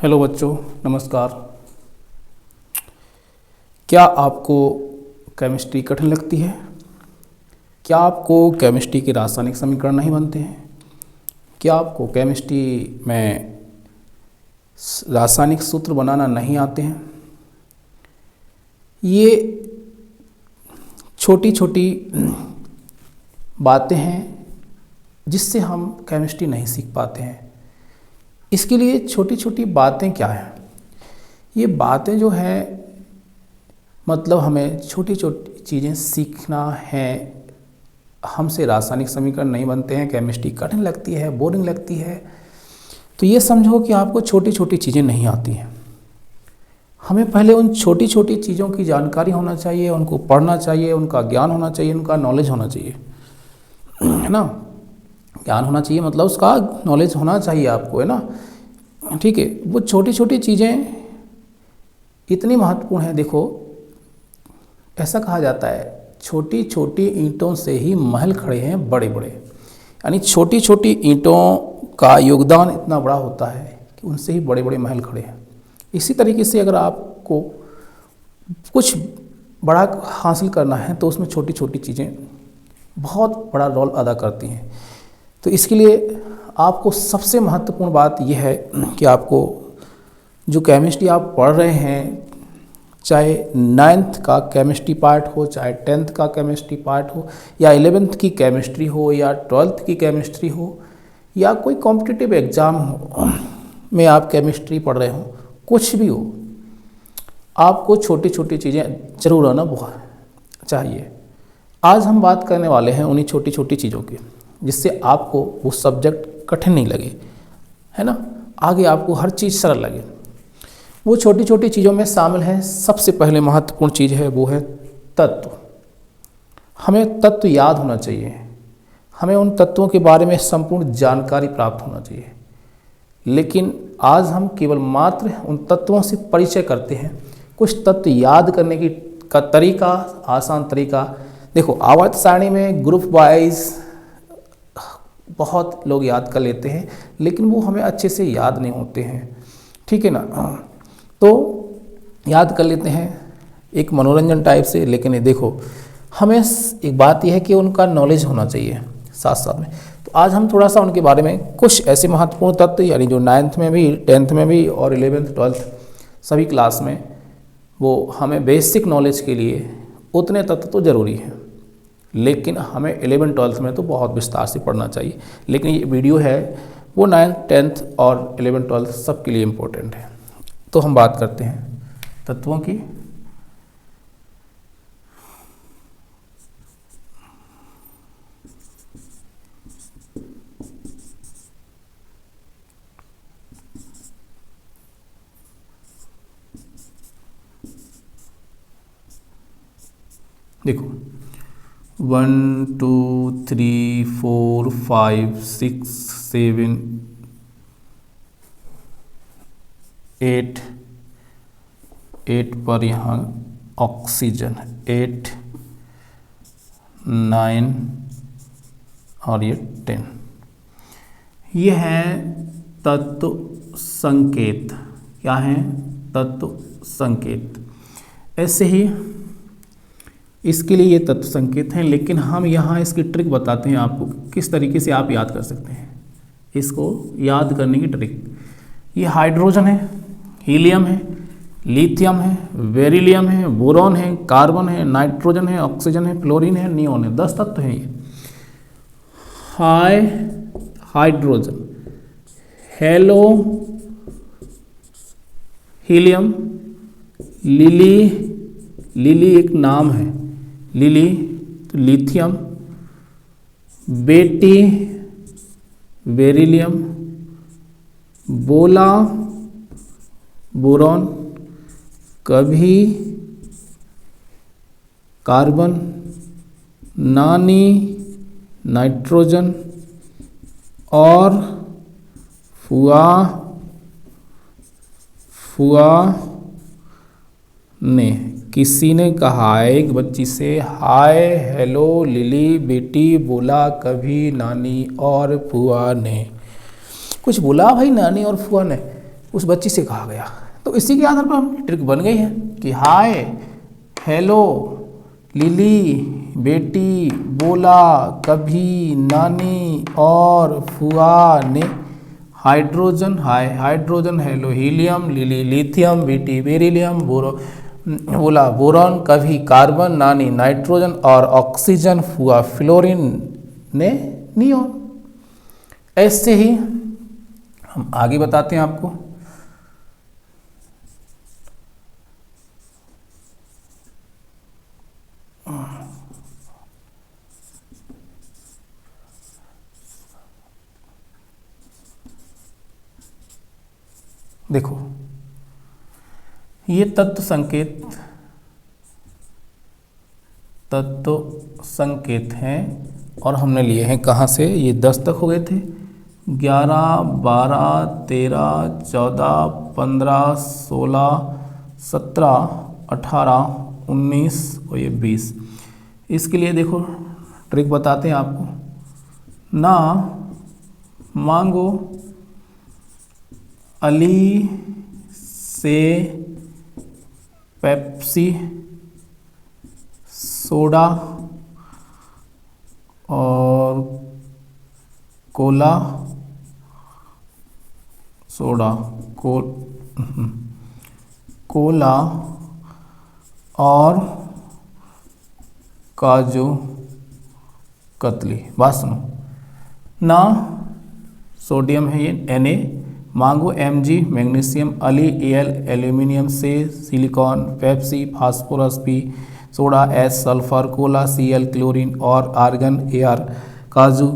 Hello बच्चों, नमस्कार। क्या आपको केमिस्ट्री कठिन लगती है? क्या आपको केमिस्ट्री के रासायनिक समीकरण नहीं बनते हैं? क्या आपको केमिस्ट्री में रासायनिक सूत्र बनाना नहीं आते हैं? ये छोटी छोटी बातें हैं जिससे हम केमिस्ट्री नहीं सीख पाते हैं। इसके लिए छोटी छोटी बातें क्या हैं? ये बातें जो हैं मतलब हमें छोटी छोटी चीज़ें सीखना है। हमसे रासायनिक समीकरण नहीं बनते हैं, केमिस्ट्री कठिन लगती है, बोरिंग लगती है, तो ये समझो कि आपको छोटी छोटी चीज़ें नहीं आती हैं। हमें पहले उन छोटी छोटी चीज़ों की जानकारी होना चाहिए, उनको पढ़ना चाहिए, उनका ज्ञान होना चाहिए, उनका नॉलेज होना चाहिए, है ना। ज्ञान होना चाहिए मतलब उसका नॉलेज होना चाहिए आपको, है ना। ठीक है, वो छोटी छोटी चीज़ें इतनी महत्वपूर्ण है। देखो, ऐसा कहा जाता है छोटी छोटी ईंटों से ही महल खड़े हैं बड़े बड़े, यानी छोटी छोटी ईंटों का योगदान इतना बड़ा होता है कि उनसे ही बड़े बड़े महल खड़े हैं। इसी तरीके से अगर आपको कुछ बड़ा हासिल करना है तो उसमें छोटी छोटी चीज़ें बहुत बड़ा रोल अदा करती हैं। तो इसके लिए आपको सबसे महत्वपूर्ण बात यह है कि आपको जो केमिस्ट्री आप पढ़ रहे हैं, चाहे 9th का केमिस्ट्री पार्ट हो, चाहे 10th का केमिस्ट्री पार्ट हो, या 11th की केमिस्ट्री हो, या 12th की केमिस्ट्री हो, या कोई कॉम्पिटिटिव एग्ज़ाम हो में आप केमिस्ट्री पढ़ रहे हो, कुछ भी हो, आपको छोटी छोटी चीज़ें ज़रूर आना बहुत चाहिए। आज हम बात करने वाले हैं उन्हीं छोटी छोटी चीज़ों की, जिससे आपको वो सब्जेक्ट कठिन नहीं लगे, है ना। आगे आपको हर चीज़ सरल लगे। वो छोटी छोटी चीज़ों में शामिल है, सबसे पहले महत्वपूर्ण चीज़ है वो है तत्व। हमें तत्व याद होना चाहिए, हमें उन तत्वों के बारे में संपूर्ण जानकारी प्राप्त होना चाहिए। लेकिन आज हम केवल मात्र उन तत्वों से परिचय करते हैं। कुछ तत्व याद करने का तरीका, आसान तरीका, देखो आवर्त सारणी में ग्रुप वाइज बहुत लोग याद कर लेते हैं, लेकिन वो हमें अच्छे से याद नहीं होते हैं, ठीक है ना। तो याद कर लेते हैं एक मनोरंजन टाइप से, लेकिन ये देखो हमें एक बात यह है कि उनका नॉलेज होना चाहिए साथ साथ में। तो आज हम थोड़ा सा उनके बारे में कुछ ऐसे महत्वपूर्ण तत्व, यानी जो 9th में भी, 10th में भी और 11th 12th सभी क्लास में, वो हमें बेसिक नॉलेज के लिए उतने तत्व तो ज़रूरी हैं, लेकिन हमें 11th 12th में तो बहुत विस्तार से पढ़ना चाहिए। लेकिन ये वीडियो है वो 9th 10th और 11th 12th सबके लिए इम्पोर्टेंट है। तो हम बात करते हैं तत्वों की। देखो 1 2 3 4 5 6 7 8 पर यहाँ ऑक्सीजन 8 9 और ये 10, ये है तत्व संकेत। क्या है? तत्व संकेत। ऐसे ही इसके लिए ये तत्व संकेत हैं, लेकिन हम यहाँ इसकी ट्रिक बताते हैं आपको किस तरीके से आप याद कर सकते हैं इसको याद करने की ट्रिक। ये हाइड्रोजन है, हीलियम है, लिथियम है, बेरिलियम है, बोरॉन है, कार्बन है, नाइट्रोजन है, ऑक्सीजन है, फ्लोरीन है, नियोन है। 10 तत्व हैं ये। हाइड्रोजन, हेलो, हीलियम, लिली एक नाम है, लिली, तो लिथियम, बेटी, बेरिलियम, बोला, बोरॉन, कभी, कार्बन, नानी, नाइट्रोजन, और फुआ ने। किसी ने कहा एक बच्ची से, हाय, हेलो, लिली, बेटी, बोला, कभी, नानी और फुआ ने। कुछ बोला भाई नानी और फुआ ने, उस बच्ची से कहा गया। तो इसी के आधार पर हम ट्रिक बन गई है कि हाय, हेलो, लिली बेटी बोला कभी नानी और फुआ ने hydrogen, hydrogen, hello helium, lily lithium, बेटी बेरिलियम, बोला बोरॉन कभी कार्बन, नानी नाइट्रोजन और ऑक्सीजन, फुआ फ्लोरीन ने नियॉन। ऐसे ही हम आगे बताते हैं आपको। देखो, ये तत्व संकेत हैं और हमने लिए हैं कहाँ से, ये 10 तक हो गए थे। 11, 12, 13, 14, 15, 16, 17, 18, 19 और ये 20। इसके लिए देखो ट्रिक बताते हैं आपको। ना मांगो अली से पेप्सी, सोडा और कोला, कोला और काजू कतली। बात सुनो, ना सोडियम है ये Na, मांगो Mg magnesium, Ali Al aluminium, से silicon, Pepsi phosphorus, P soda, S sulphur, cola Cl chlorine और आर्गन Ar काजू,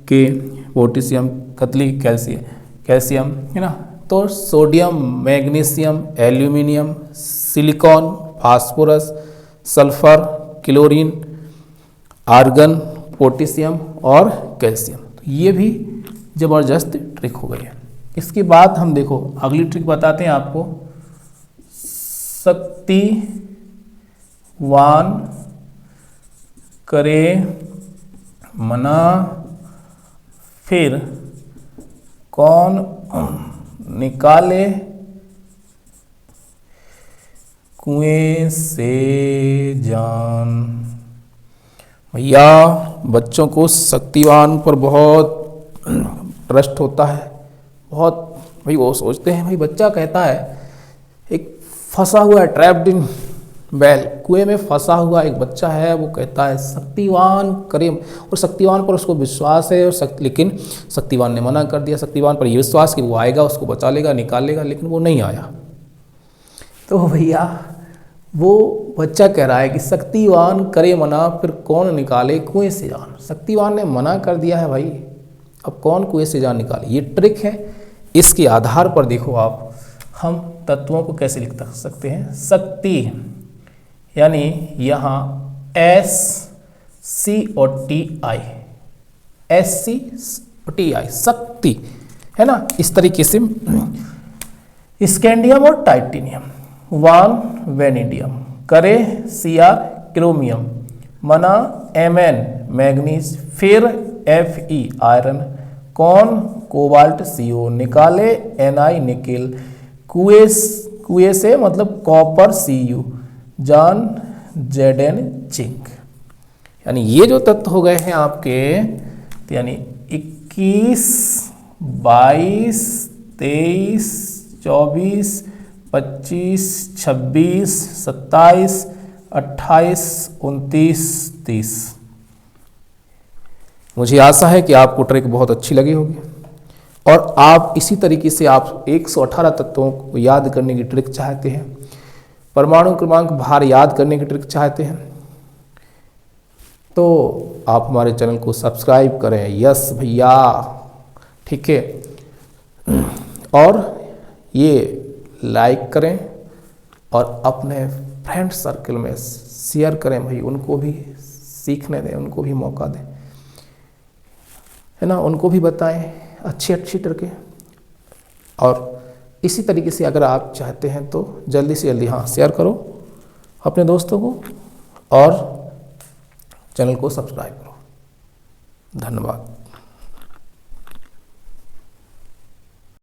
के पोटेशियम, कतली कैल्शियम है ना। तो sodium, magnesium, aluminium, silicon, phosphorus, sulphur, chlorine, argon, potassium और कैल्शियम। तो ये भी ज़बरदस्त ट्रिक हो गई है। इसके बाद हम देखो अगली ट्रिक बताते हैं आपको। शक्तिवान करे मना, फिर कौन निकाले कुएं से जान। भैया बच्चों को शक्तिवान पर बहुत ट्रस्ट होता है, बहुत भाई वो सोचते हैं, भाई बच्चा कहता है एक फंसा हुआ है, ट्रैप्ड इन वेल, कुएं में फंसा हुआ एक बच्चा है, वो कहता है शक्तिवान करे, और शक्तिवान पर उसको विश्वास है और लेकिन शक्तिवान ने मना कर दिया। शक्तिवान पर यह विश्वास कि वो आएगा, उसको बचा लेगा, निकाल लेगा, लेकिन वो नहीं आया। तो भैया वो बच्चा कह रहा है कि शक्तिवान करे मना, फिर कौन निकाले कुएं से जान। शक्तिवान ने मना कर दिया है भाई, अब कौन कुएं से जान निकाले। ये ट्रिक है। इसके आधार पर देखो आप, हम तत्वों को कैसे लिख सकते हैं। शक्ति यानी यहाँ SCOTI, SCOTI शक्ति है ना। इस तरीके से स्कैंडियम और टाइटेनियम, वान वेनेडियम, करे Cr क्रोमियम, मना Mn मैग्नीज, फिर Fe आयरन, कौन कोबाल्ट CO, निकाले Ni निकेल, कुएं से मतलब कॉपर Cu, जान Zn जिंक। यानी ये जो तत्व हो गए हैं आपके, यानी 21, 22, 23, 24, 25, 26, 27, 28, 29, 30। मुझे आशा है कि आपको ट्रिक बहुत अच्छी लगी होगी और आप इसी तरीके से आप 118 तत्वों को याद करने की ट्रिक चाहते हैं, परमाणु क्रमांक भार याद करने की ट्रिक चाहते हैं, तो आप हमारे चैनल को सब्सक्राइब करें। यस भैया, ठीक है। और ये लाइक करें और अपने फ्रेंड सर्कल में शेयर करें भाई, उनको भी सीखने दें, उनको भी मौका दें, है ना। उनको भी बताएं अच्छी ट्रिकें। और इसी तरीके से अगर आप चाहते हैं तो जल्दी से जल्दी शेयर करो अपने दोस्तों को और चैनल को सब्सक्राइब करो। धन्यवाद।